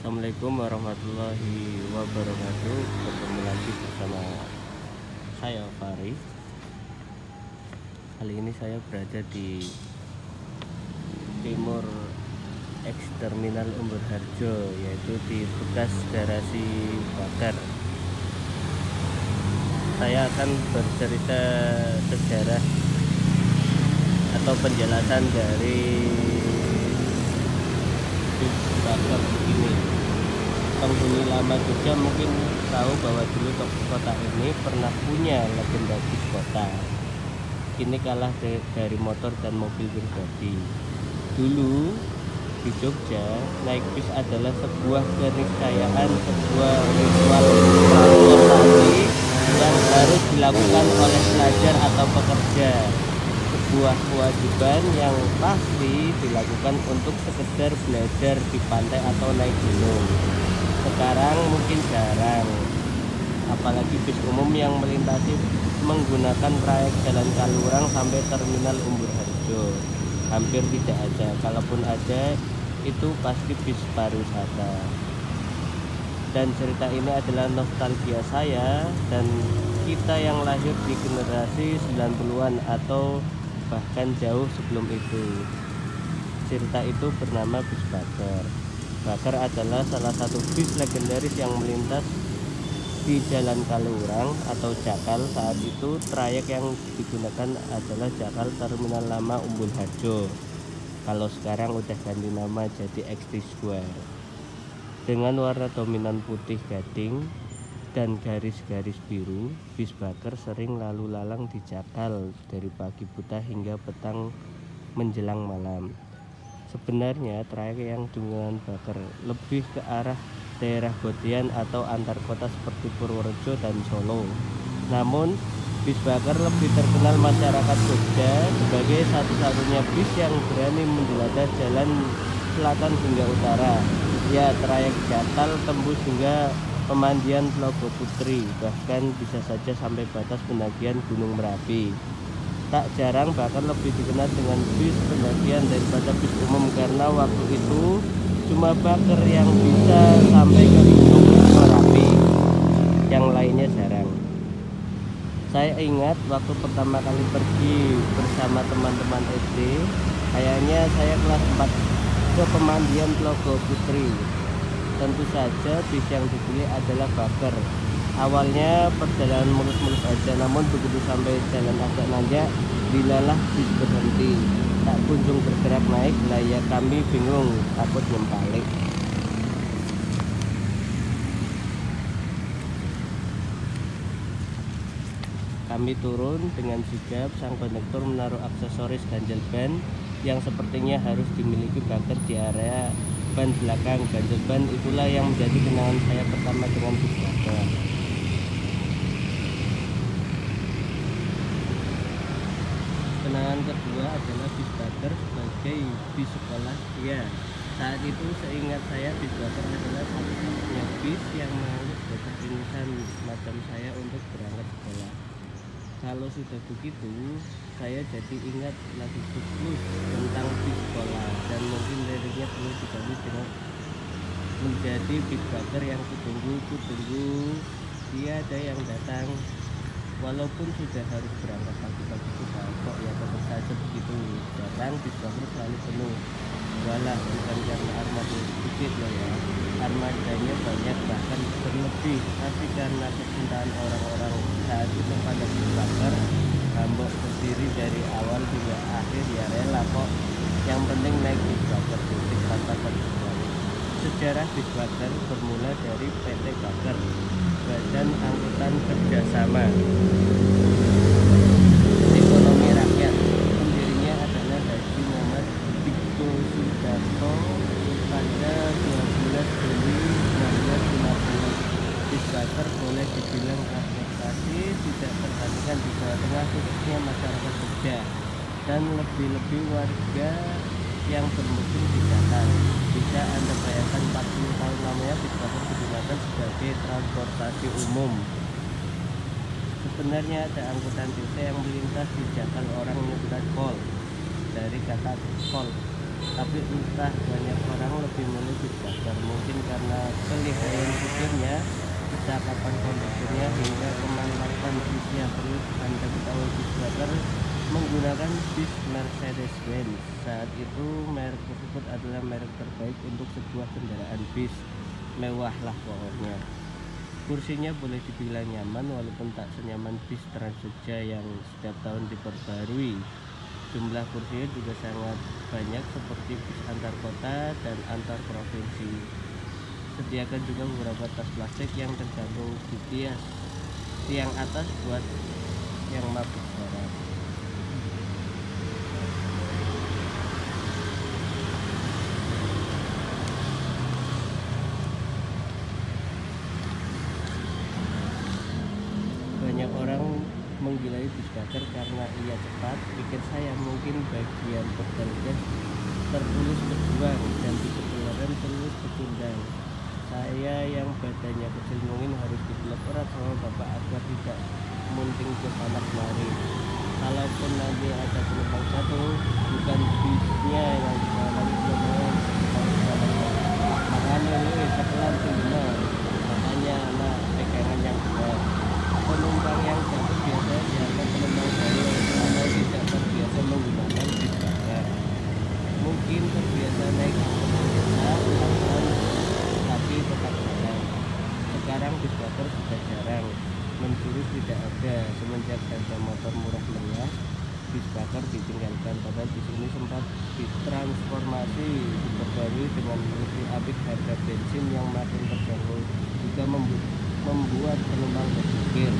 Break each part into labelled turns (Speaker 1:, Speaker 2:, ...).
Speaker 1: Assalamualaikum warahmatullahi wabarakatuh. Bertemu lagi bersama saya Fari. Kali ini saya berada di timur X Terminal Umberharjo, yaitu di bekas garasi bakar. Saya akan bercerita sejarah atau penjelasan dari bis bakar ini. Penghuni lama Jogja mungkin tahu bahwa dulu kota ini pernah punya legenda bis kota. Kini kalah dari motor dan mobil pribadi. Dulu di Jogja, naik bis adalah sebuah keniscayaan, sebuah ritual transportasi yang harus dilakukan oleh pelajar atau pekerja. Sebuah kewajiban yang pasti dilakukan untuk sekedar belajar di pantai atau naik gunung. Sekarang mungkin jarang, apalagi bis umum yang melintasi menggunakan trayek Jalan Kalurang sampai Terminal Umberharjo. Hampir tidak ada, kalaupun ada itu pasti bis pariwisata. Dan cerita ini adalah nostalgia saya dan kita yang lahir di generasi 90-an atau bahkan jauh sebelum itu. Cerita itu bernama bis bakar. Bakar adalah salah satu bis legendaris yang melintas di Jalan Kalurang atau Jakal. Saat itu trayek yang digunakan adalah Jakal Terminal Lama Umberharjo. Kalau sekarang udah ganti nama jadi XT Square. Dengan warna dominan putih gading dan garis-garis biru, bis bakar sering lalu lalang di Jakal dari pagi buta hingga petang menjelang malam. Sebenarnya trayek yang dengan bakar lebih ke arah daerah Botian atau antar kota seperti Purworejo dan Solo. Namun bis bakar lebih terkenal masyarakat Jogja sebagai satu-satunya bis yang berani menjelajah jalan selatan hingga utara. Ya, trayek Jakal tembus hingga pemandian Tlogo Putri, bahkan bisa saja sampai batas pendakian Gunung Merapi. Tak jarang bahkan lebih dikenal dengan bis pendakian daripada bis umum karena waktu itu cuma bakar yang bisa sampai ke Gunung Merapi, yang lainnya jarang. Saya ingat waktu pertama kali pergi bersama teman-teman SD, kayaknya saya kelas 4, ke pemandian Tlogo Putri. Tentu saja bis yang dipilih adalah bakar. Awalnya perjalanan mulus-mulus aja, namun begitu sampai jalan agak nanjak, dilalah bis berhenti, tak kunjung bergerak naik. Lah ya kami bingung, takut nyempalik. Kami turun dengan sigap, sang kondektur menaruh aksesoris ganjel ban yang sepertinya harus dimiliki bakar di area ban belakang. Ganjel ban itulah yang menjadi kenangan saya pertama dengan bis bakar. Kenangan kedua adalah bis bakar sebagai bis sekolah. Ya, saat itu seingat saya bis bakar adalah satu-satunya bis yang mengangkut bocah ingusan macam saya untuk berangkat sekolah. Kalau sudah begitu, saya jadi ingat lagu Blues tentang bis sekolah, dan mungkin liriknya perlu diganti dengan menjadi bis bakar yang kutunggu, tiada yang datang. Walaupun sudah harus berangkat pagi-pagi sudah kok ya tetap saja begitu datang, bis bakar selalu penuh. Walah, bukan karena armada sedikit loh ya, armadanya banyak bahkan berlebih, tapi karena kecintaan orang-orang saat itu pada bis bakar. Hambok berdiri dari awal hingga akhir ya rela kok, yang penting naik bis bakar titik tanpa terkecuali. Sejarah bis bakar bermula dari PT Bakar, Badan Angkutan Kerjasama Ekonomi Rakyat. Pendirinya adalah Haji Muhammad Dikto Sudarto pada 12 Juli 1950. Bis bakar boleh dibilang transportasi tidak tergantikan di Jawa Tengah, khususnya masyarakat Jogja, dan lebih-lebih warga yang bermukim di Jakal. Bisa Anda bayangkan 40 tahun lamanya bis bakar digunakan sebagai transportasi umum. Sebenarnya ada angkutan DC yang melintas di Jakal, orang menyebutnya kol dari kata kol, tapi entah banyak orang lebih memilih bis bakar, mungkin karena kapan kondisinya hingga pemanfaatan bisnya. Perlu Anda ketahui, Bisbaker menggunakan bis Mercedes-Benz. Saat itu merek tersebut adalah merek terbaik untuk sebuah kendaraan bis, mewah lah pokoknya. Kursinya boleh dibilang nyaman walaupun tak senyaman bis Trans Jogja yang setiap tahun diperbarui. Jumlah kursinya juga sangat banyak seperti bis antar kota dan antar provinsi. Sediakan juga beberapa tas plastik yang tergantung di tiang atas buat yang mabuk garam. Banyak orang menggilai Bisbaker karena ia cepat. Pikir saya mungkin bagian pekerja tertulus berjuang dan di ketularan terus pecundang. Saya yang badannya kecil mungkin harus dipeluk erat sama bapak agar tidak munting ke sana kemari. Kalaupun nanti ada penumpang jatuh, bukan bisnya yang disalahin, makanya lu sekelan tinggal. Makanya anak pegangan yang benar. Penumpang yang jatuh biasa dianggap penumpang baru atau tidak terbiasa menggunakan Bisbaker. Mungkin terbiasa naik pelan-pelan tapi tetap jalan. Sekarang Bisbaker sudah jarang, menjurus tidak ada. Semenjak harga motor murah meriah, Bisbaker ditinggalkan. Padahal bis ini sempat ditransformasi, diperbarui dengan lebih apik harga bensin yang makin terjangkau, juga membuat penumpang berpikir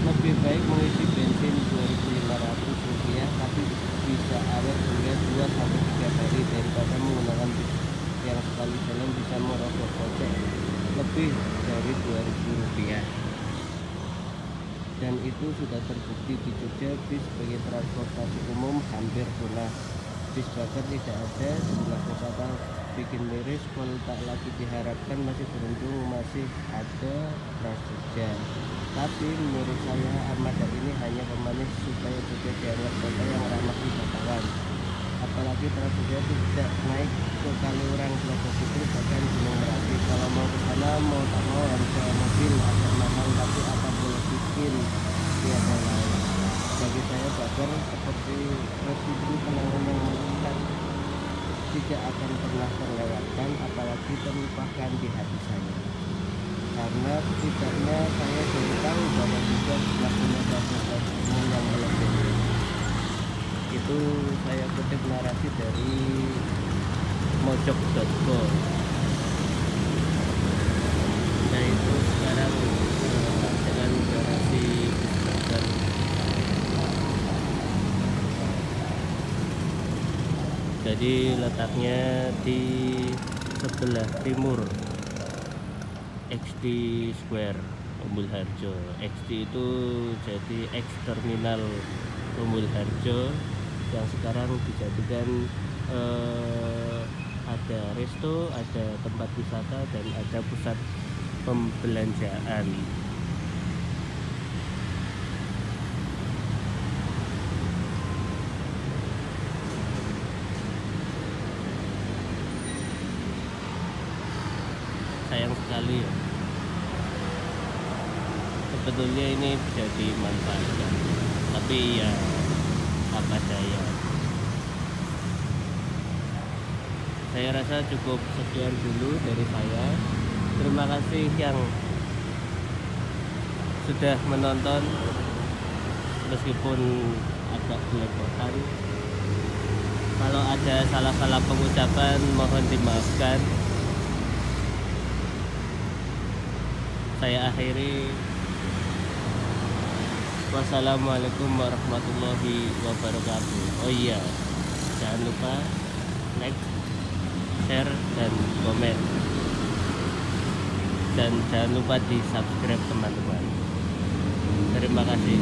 Speaker 1: lebih baik mengisi bensin Rp2.500 tapi bisa awet hingga 2-3 hari daripada menggunakan bis yang sekali jalan bisa merogoh kocek lebih dari Rp2.000. Dan itu sudah terbukti di Jogja. Bis sebagai transportasi umum hampir punah. Bisbaker tidak ada, jumlah wisata bikin miris. Kalau tak lagi diharapkan, masih beruntung masih ada Trans Jogja. Tapi menurut saya armada ini hanya pemanis supaya Jogja dianggap kota yang ramah wisatawan. Apalagi Trans Jogja tidak naik ke Kaliurang, Telaga Putri, bahkan Gunung Merapi. Kalau mau ke sana mau tak mau harus sewa mobil, agak mahal, tapi apa boleh bikin, tiada lain. Bagi saya Baker seperti presiden kenangan yang menentukan, tidak akan pernah terlewatkan, apalagi terlupakan di hati saya. Karena setidaknya saya baru tahu bahwa juga sudah punya transportasi umum yang melebihi. Itu saya kutip narasi dari mojok.com. Nah itu sekarang dengan narasi Bisbaker. Jadi letaknya di sebelah timur XT Square Umbul Harjo. XT itu jadi X Terminal Umbul Harjo yang sekarang dijadikan ada resto, ada tempat wisata, dan ada pusat pembelanjaan. Sayang sekali ya, sebetulnya ini bisa dimanfaatkan, tapi ya apa daya. Saya rasa cukup sekian dulu dari saya. Terima kasih yang sudah menonton, meskipun agak belepotan. Kalau ada salah-salah pengucapan mohon dimaafkan. Saya akhiri. Wassalamualaikum warahmatullahi wabarakatuh. Oh iya, jangan lupa like, share, dan komen, dan jangan lupa di subscribe teman-teman. Terima kasih.